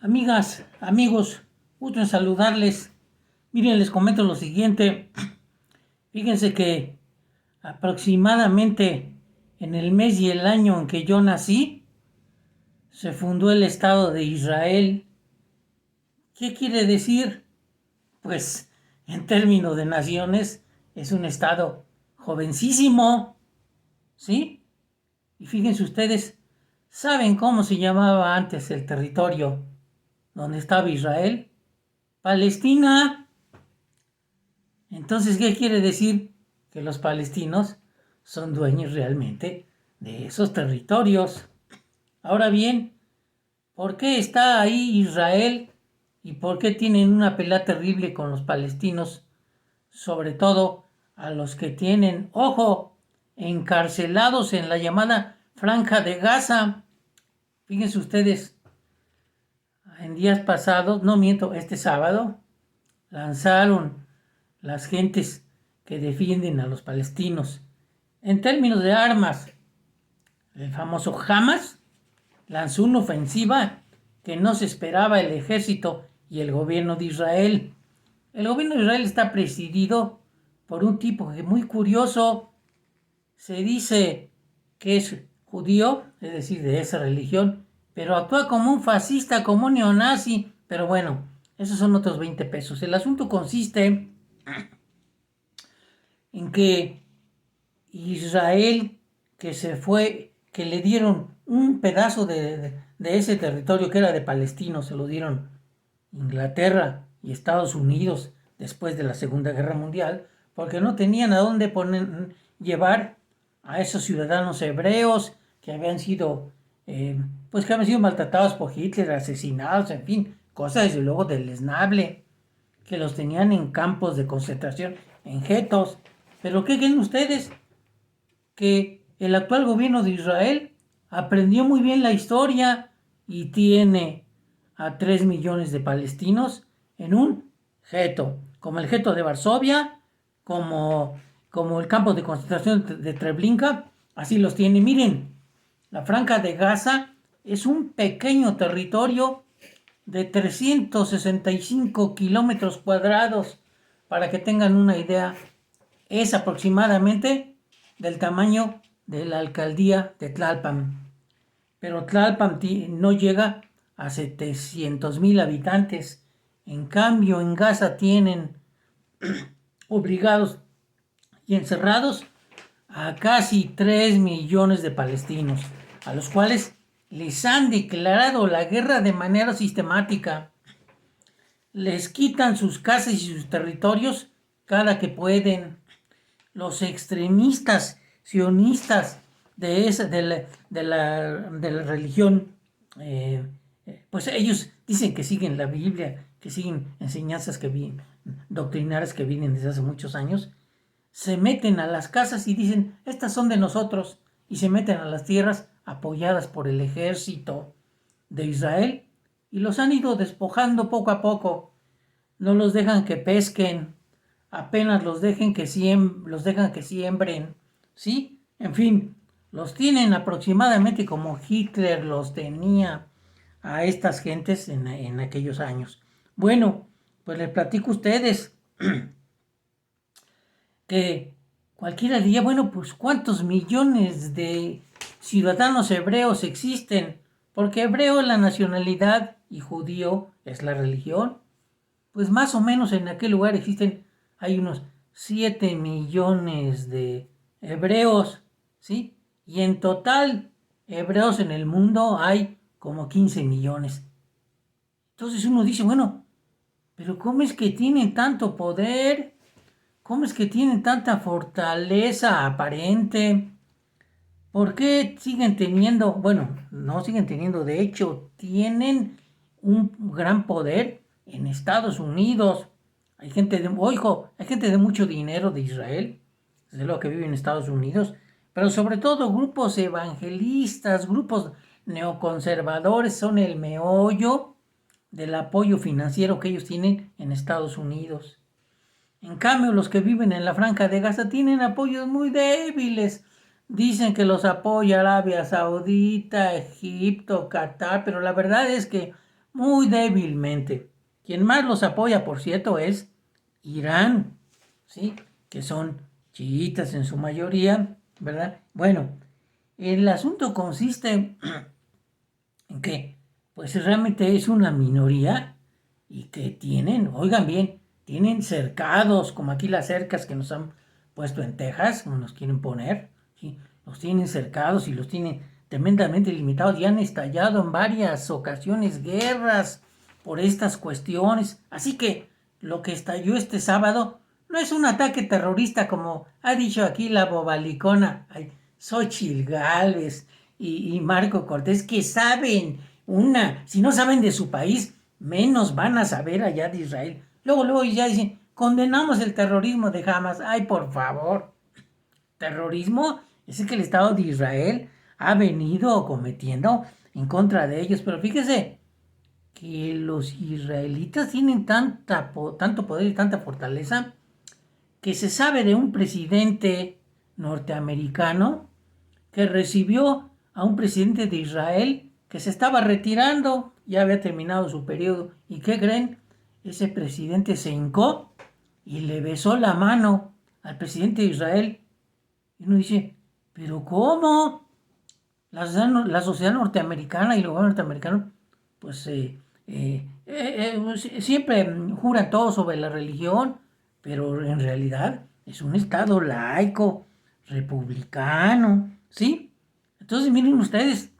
Amigas, amigos, gusto en saludarles. Miren, les comento lo siguiente. Fíjense que aproximadamente en el mes y el año en que yo nací, se fundó el Estado de Israel. ¿Qué quiere decir? Pues en términos de naciones es un Estado jovencísimo, ¿sí? Y fíjense ustedes, ¿saben cómo se llamaba antes el territorio donde estaba Israel? Palestina. Entonces, ¿qué quiere decir? Que los palestinos son dueños realmente de esos territorios. Ahora bien, ¿por qué está ahí Israel y por qué tienen una pelea terrible con los palestinos? Sobre todo a los que tienen, ojo, encarcelados en la llamada Franja de Gaza. Fíjense ustedes, en días pasados, no miento, este sábado, lanzaron las gentes que defienden a los palestinos. En términos de armas, el famoso Hamas lanzó una ofensiva que no se esperaba el ejército y el gobierno de Israel. El gobierno de Israel está presidido por un tipo que muy curioso, se dice que es judío, es decir, de esa religión, pero actúa como un fascista, como un neonazi, pero bueno, esos son otros 20 pesos. El asunto consiste en que Israel, que se fue, que le dieron un pedazo de ese territorio que era de palestinos, se lo dieron Inglaterra y Estados Unidos después de la Segunda Guerra Mundial, porque no tenían a dónde llevar a esos ciudadanos hebreos que habían sido, pues que habían sido maltratados por Hitler, asesinados, en fin, cosas desde luego deleznable, que los tenían en campos de concentración, en guetos. Pero ¿qué creen ustedes? Que el actual gobierno de Israel aprendió muy bien la historia y tiene a 3 millones de palestinos en un gueto, como el gueto de Varsovia, como el campo de concentración de Treblinka, así los tiene. Miren, la Franja de Gaza es un pequeño territorio de 365 kilómetros cuadrados. Para que tengan una idea, es aproximadamente del tamaño de la alcaldía de Tlalpan. Pero Tlalpan no llega a 700,000 habitantes. En cambio, en Gaza tienen obligados y encerrados a casi 3 millones de palestinos, a los cuales les han declarado la guerra de manera sistemática. Les quitan sus casas y sus territorios cada que pueden. Los extremistas sionistas de la religión, pues ellos dicen que siguen la Biblia, que siguen enseñanzas doctrinarias que vienen desde hace muchos años, se meten a las casas y dicen, estas son de nosotros, y se meten a las tierras apoyadas por el ejército de Israel, y los han ido despojando poco a poco. No los dejan que pesquen, apenas los dejan que siembren, ¿sí? En fin, los tienen aproximadamente como Hitler los tenía a estas gentes en aquellos años. Bueno, pues les platico a ustedes que cualquiera diría, bueno, pues ¿cuántos millones de ciudadanos hebreos existen? Porque hebreo es la nacionalidad y judío es la religión. Pues más o menos en aquel lugar hay unos 7 millones de hebreos, ¿sí? Y en total, hebreos en el mundo hay como 15 millones. Entonces uno dice, bueno, pero ¿cómo es que tienen tanto poder? ¿Cómo es que tienen tanta fortaleza aparente? ¿Por qué siguen teniendo, bueno, no siguen teniendo, de hecho, tienen un gran poder en Estados Unidos? Hay gente hay gente de mucho dinero de Israel, desde luego que vive en Estados Unidos, pero sobre todo grupos evangelistas, grupos neoconservadores son el meollo del apoyo financiero que ellos tienen en Estados Unidos. En cambio, los que viven en la Franja de Gaza tienen apoyos muy débiles. Dicen que los apoya Arabia Saudita, Egipto, Qatar, pero la verdad es que muy débilmente. Quien más los apoya, por cierto, es Irán, ¿sí? Que son chiitas en su mayoría, ¿verdad? Bueno, el asunto consiste en que, pues realmente es una minoría y que tienen, oigan bien, tienen cercados, como aquí las cercas que nos han puesto en Texas, como nos quieren poner, ¿sí? Los tienen cercados y los tienen tremendamente limitados y han estallado en varias ocasiones guerras por estas cuestiones. Así que lo que estalló este sábado no es un ataque terrorista como ha dicho aquí la bobalicona, Xóchitl Gálvez y Marco Cortés, que saben si no saben de su país, menos van a saber allá de Israel. Luego ya dicen, condenamos el terrorismo de Hamas. Ay, por favor, terrorismo es el que el Estado de Israel ha venido cometiendo en contra de ellos. Pero fíjese que los israelitas tienen tanto poder y tanta fortaleza que se sabe de un presidente norteamericano que recibió a un presidente de Israel que se estaba retirando, ya había terminado su periodo. ¿Y qué creen? Ese presidente se hincó y le besó la mano al presidente de Israel. Y uno dice, ¿pero cómo? La sociedad norteamericana y el gobierno norteamericano, pues siempre juran todo sobre la religión, pero en realidad es un estado laico, republicano, ¿sí? Entonces miren ustedes,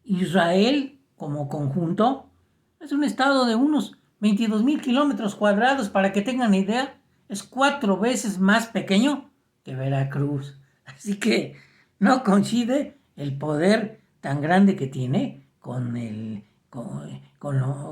Israel como conjunto es un estado de unos 22,000 kilómetros cuadrados, para que tengan idea, es 4 veces más pequeño que Veracruz. Así que no coincide el poder tan grande que tiene con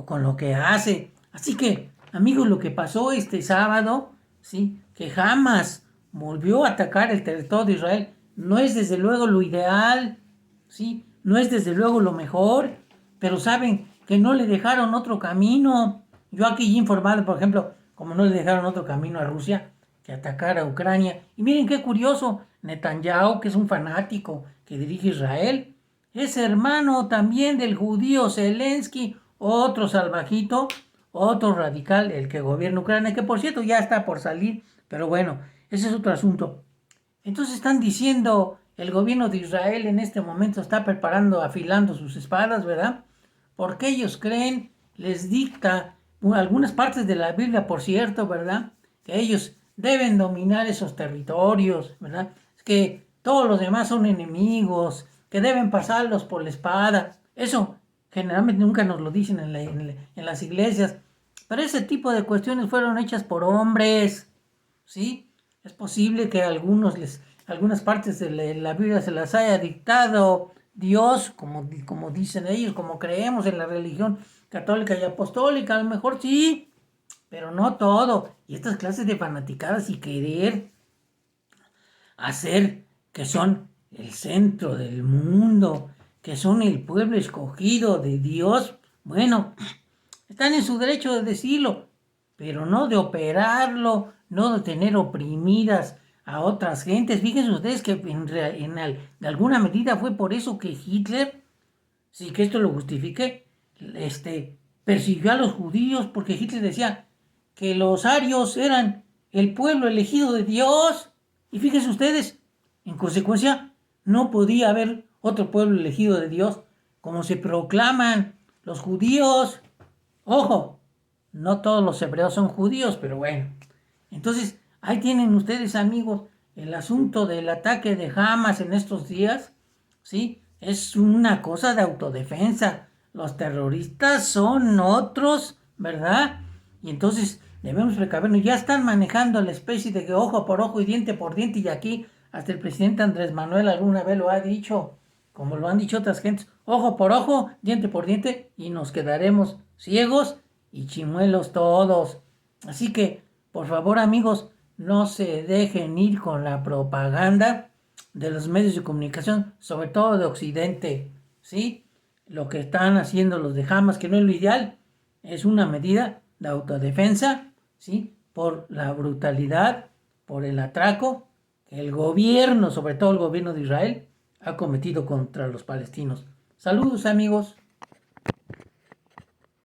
lo que hace. Así que, amigos, lo que pasó este sábado, ¿sí? Que jamás volvió a atacar el territorio de Israel, no es desde luego lo ideal, ¿sí? No es desde luego lo mejor, pero saben que no le dejaron otro camino. Yo aquí he informado, por ejemplo, como no le dejaron otro camino a Rusia que atacar a Ucrania. Y miren qué curioso, Netanyahu, que es un fanático que dirige Israel, es hermano también del judío Zelensky, otro salvajito, otro radical, el que gobierna Ucrania, que por cierto ya está por salir, pero bueno, ese es otro asunto. Entonces están diciendo, el gobierno de Israel en este momento está preparando, afilando sus espadas, ¿verdad? Porque ellos creen, les dicta algunas partes de la Biblia, por cierto, ¿verdad? Que ellos deben dominar esos territorios, ¿verdad? Que todos los demás son enemigos, que deben pasarlos por la espada. Eso generalmente nunca nos lo dicen en las iglesias. Pero ese tipo de cuestiones fueron hechas por hombres, ¿sí? Es posible que algunas partes de la Biblia se las haya dictado Dios, como dicen ellos, como creemos en la religión católica y apostólica, a lo mejor sí, pero no todo. Y estas clases de fanaticadas y querer hacer que son el centro del mundo, que son el pueblo escogido de Dios, bueno, están en su derecho de decirlo, pero no de operarlo, no de tener oprimidas a otras gentes. Fíjense ustedes que de alguna medida fue por eso que Hitler, sí que esto lo justifique, persiguió a los judíos, porque Hitler decía que los arios eran el pueblo elegido de Dios. Y fíjense ustedes, en consecuencia, no podía haber otro pueblo elegido de Dios como se proclaman los judíos. Ojo, no todos los hebreos son judíos, pero bueno. Entonces, ahí tienen ustedes, amigos, el asunto del ataque de Hamas en estos días, ¿sí? Es una cosa de autodefensa. Los terroristas son otros, ¿verdad? Y entonces debemos precavernos. Ya están manejando la especie de que ojo por ojo y diente por diente, y aquí hasta el presidente Andrés Manuel alguna vez lo ha dicho, como lo han dicho otras gentes, ojo por ojo, diente por diente, y nos quedaremos ciegos y chimuelos todos. Así que, por favor, amigos, no se dejen ir con la propaganda de los medios de comunicación, sobre todo de Occidente, ¿sí? Lo que están haciendo los de Hamas, que no es lo ideal, es una medida de autodefensa, ¿sí? Por la brutalidad, por el atraco que el gobierno, sobre todo el gobierno de Israel, ha cometido contra los palestinos. Saludos, amigos.